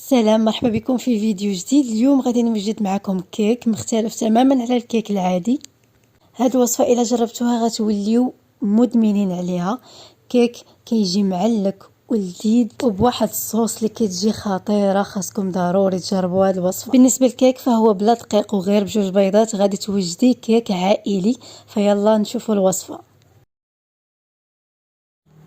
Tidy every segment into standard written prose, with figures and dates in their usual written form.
سلام، مرحبا بكم في فيديو جديد. اليوم غادي نوجد معكم كيك مختلف تماما على الكيك العادي. هاد الوصفه الا جربتوها غتوليو مدمنين عليها. كيك كيجي معلك ولذيذ وبواحد الصوص اللي كتجي خطيره. خاصكم ضروري تجربوا هاد الوصفه. بالنسبه للكيك فهو بلا دقيق وغير بجوج بيضات غادي توجدي كيك عائلي. فيلا نشوفوا الوصفه.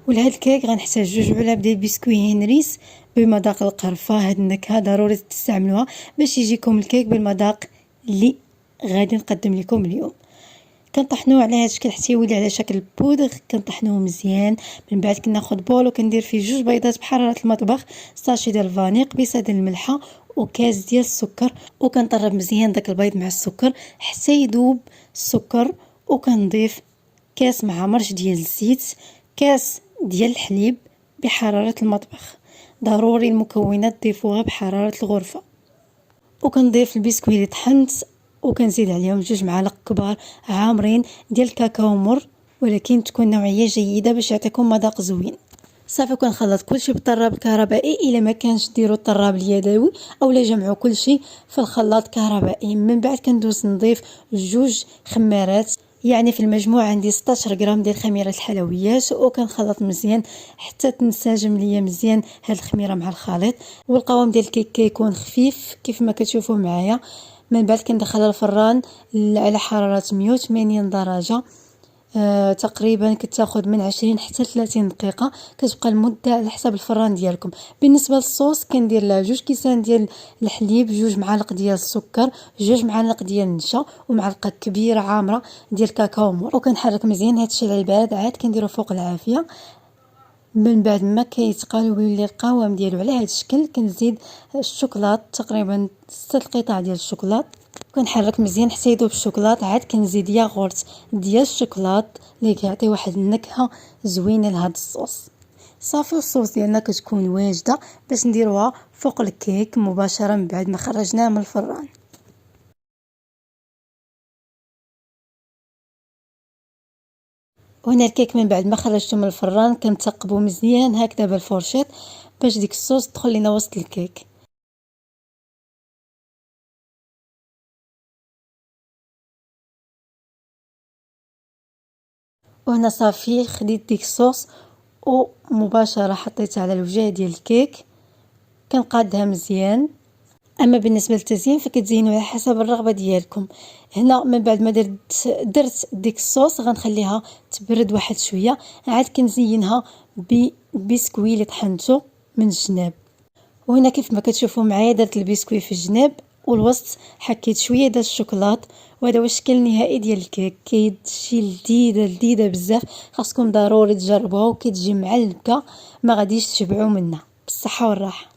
ولهاد الكيك غنحتاج 2 علب ديال بسكوي هنريس بمذاق القرفه. هاد النكهه ضروري تستعملوها باش يجيكم الكيك بالمذاق اللي غادي نقدم لكم اليوم. كنطحنوه على هذا الشكل حتى يولي على شكل بودغ. كنطحنوه مزيان، من بعد كناخذ بول وكندير فيه 2 بيضات بحراره المطبخ، ساشي ديال الفانيق، بيصه ديال الملحه وكاس ديال السكر. وكنطرب مزيان داك البيض مع السكر حتى يذوب السكر. وكنضيف كاس معمرش ديال الزيت، كاس ديال الحليب بحراره المطبخ. ضروري المكونات تضيفوها بحراره الغرفه. وكنضيف البسكويت اللي طحنت وكنزيد عليهم 2 معالق كبار عامرين ديال الكاكاو مر، ولكن تكون نوعيه جيده باش يعطيكم مذاق زوين. صافي كنخلط كلشي بالطراب الكهربائي. الا ما كانش ديروا الطراب اليدوي اولا جمعوا كلشي في الخلاط الكهربائي. من بعد كندوز نضيف 2 خمارات، يعني في المجموع عندي 16 غرام ديال خميره الحلويات. وكنخلط مزيان حتى تنسجم ليا مزيان هاد الخميره مع الخليط. والقوام ديال الكيك كيكون خفيف كيف ما كتشوفوا معايا. من بعد كندخلها الفران على حراره 180 درجه. تقريبا كتاخذ من 20 حتى 30 دقيقه. كتبقى المده على حسب الفران ديالكم. بالنسبه للصوص كندير لها 2 كيسان ديال الحليب، 2 معالق ديال السكر، 2 معالق ديال النشا، ومعلقه كبيره عامره ديال كاكاو مور. وكنحرك مزيان هذا الشيء على البارد. عاد كنديرو فوق العافيه. من بعد ما كيتقال ويولي القوام ديالو على هذا الشكل كنزيد الشوكولات، تقريبا 6 قطع ديال الشوكولات. كنحرك مزيان حتى يذوب الشوكولات. عاد كنزيد ياغورت ديال الشوكولات اللي كيعطي واحد النكهه زوينه لهذا الصوص. صافي الصوص ديالنا كتكون واجده باش نديروها فوق الكيك مباشره من بعد ما خرجناه من الفران. وهنا الكيك من بعد ما خرجته من الفران كنثقبو مزيان هكذا بالفرشيط باش ديك الصوص تدخل لينا وسط الكيك. وهنا صافي خديت ديك الصوص ومباشره حطيتها على الوجه ديال الكيك. كنقادها مزيان. اما بالنسبه للتزيين فكتزينوا على حسب الرغبه ديالكم. هنا من بعد ما درت ديك الصوص غنخليها تبرد واحد شويه. عاد كنزينها ببسكوي اللي طحنته من الجناب. وهنا كيف ما كتشوفوا معايا درت البسكوي في الجناب والوسط حكيت شويه ديال الشوكولات. وهذا هو الشكل النهائي ديال الكيك. كيتجي لذيذه بزاف. خاصكم ضروري تجربوها وكتجي معلقه ما غاديش تشبعوا منها. بالصحه والراحه.